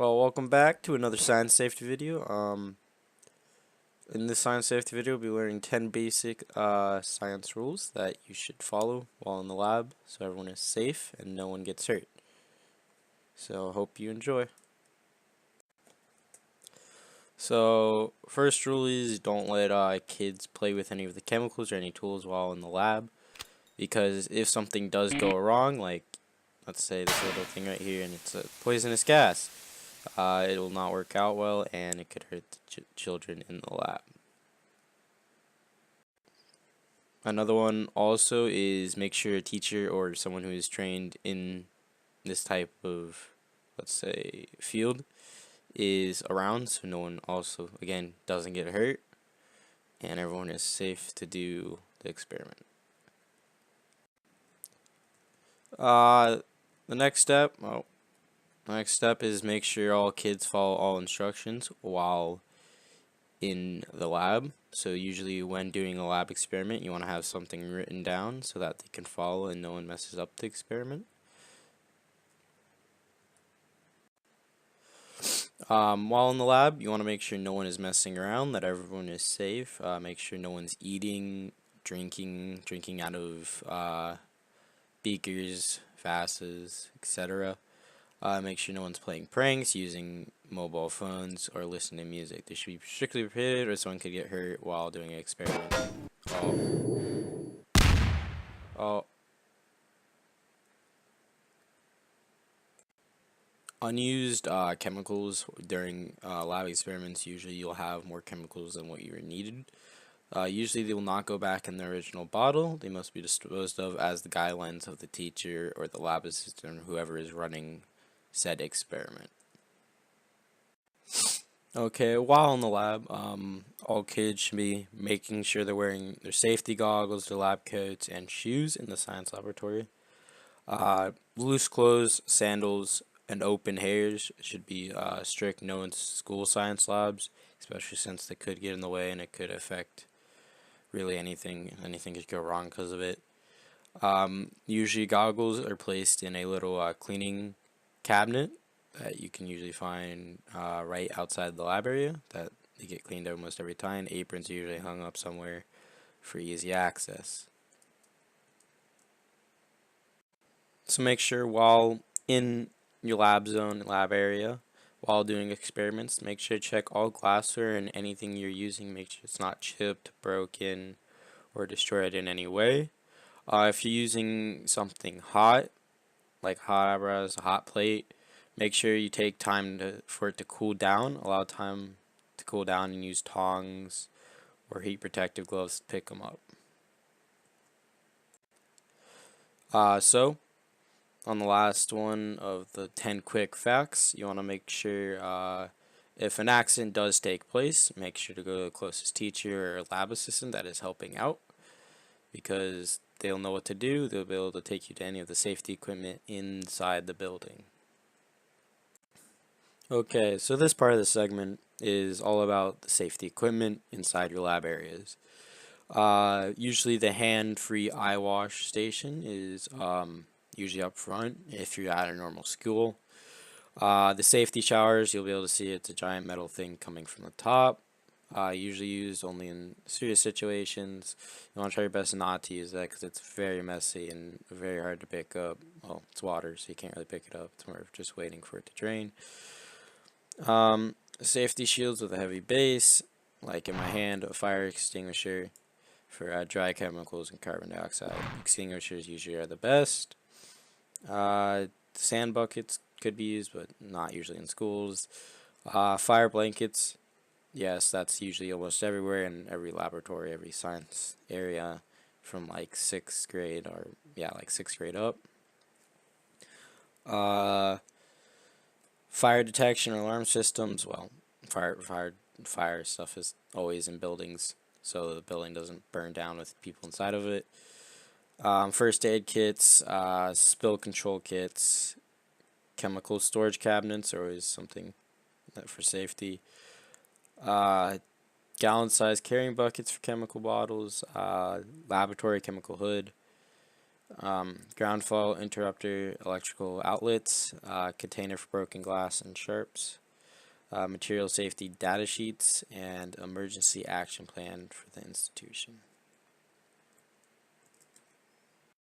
Well, welcome back to another science safety video. In this science safety video, we'll be learning 10 basic science rules that you should follow while in the lab so everyone is safe and no one gets hurt. So, hope you enjoy. So, first rule is don't let kids play with any of the chemicals or any tools while in the lab, because if something does go wrong, like let's say this little thing right here and it's a poisonous gas, it will not work out well and it could hurt the children in the lab. Another one also is make sure a teacher or someone who is trained in this type of, let's say, field is around so no one also, again, doesn't get hurt and everyone is safe to do the experiment. The next step is make sure all kids follow all instructions while in the lab. So usually when doing a lab experiment, you want to have something written down so that they can follow and no one messes up the experiment. While in the lab, you want to make sure no one is messing around, that everyone is safe. Make sure no one's eating, drinking out of beakers, vases, etc. Make sure no one's playing pranks, using mobile phones, or listening to music. They should be strictly prohibited or someone could get hurt while doing an experiment. Oh. Unused chemicals during lab experiments, usually you'll have more chemicals than what you needed. Usually they will not go back in the original bottle. They must be disposed of as the guidelines of the teacher or the lab assistant or whoever is running said experiment. Okay, while in the lab, all kids should be making sure they're wearing their safety goggles, their lab coats, and shoes in the science laboratory. Loose clothes, sandals, and open hairs should be strict no in school science labs, especially since they could get in the way and it could affect really anything. Anything could go wrong because of it. Usually goggles are placed in a little cleaning cabinet that you can usually find right outside the lab area, that they get cleaned almost every time. Aprons are usually hung up somewhere for easy access. So make sure while in your lab zone, lab area, while doing experiments, make sure to check all glassware and anything you're using. Make sure it's not chipped, broken, or destroyed in any way. If you're using something hot, like hot eyebrows, a hot plate, make sure you take time for it to cool down. Allow time to cool down and use tongs or heat protective gloves to pick them up. So, on the last one of the 10 quick facts, you want to make sure if an accident does take place, make sure to go to the closest teacher or lab assistant that is helping out, because they'll know what to do. They'll be able to take you to any of the safety equipment inside the building. Okay, so this part of the segment is all about the safety equipment inside your lab areas. Usually the hand-free eye wash station is usually up front if you're at a normal school. The safety showers, you'll be able to see it's a giant metal thing coming from the top. Usually used only in serious situations. You want to try your best not to use that because it's very messy and very hard to pick up. Well, it's water, so you can't really pick it up. It's more of just waiting for it to drain. Safety shields with a heavy base, like in my hand, a fire extinguisher for dry chemicals and carbon dioxide. Extinguishers usually are the best. Sand buckets could be used, but not usually in schools. Fire blankets. Yes, that's usually almost everywhere in every laboratory, every science area from like 6th grade or, yeah, like 6th grade up. Fire detection or alarm systems. Well, fire stuff is always in buildings, so the building doesn't burn down with people inside of it. First aid kits, spill control kits, chemical storage cabinets are always something for safety. Gallon-sized carrying buckets for chemical bottles, laboratory chemical hood, ground fault interrupter electrical outlets, container for broken glass and sharps, material safety data sheets, and emergency action plan for the institution.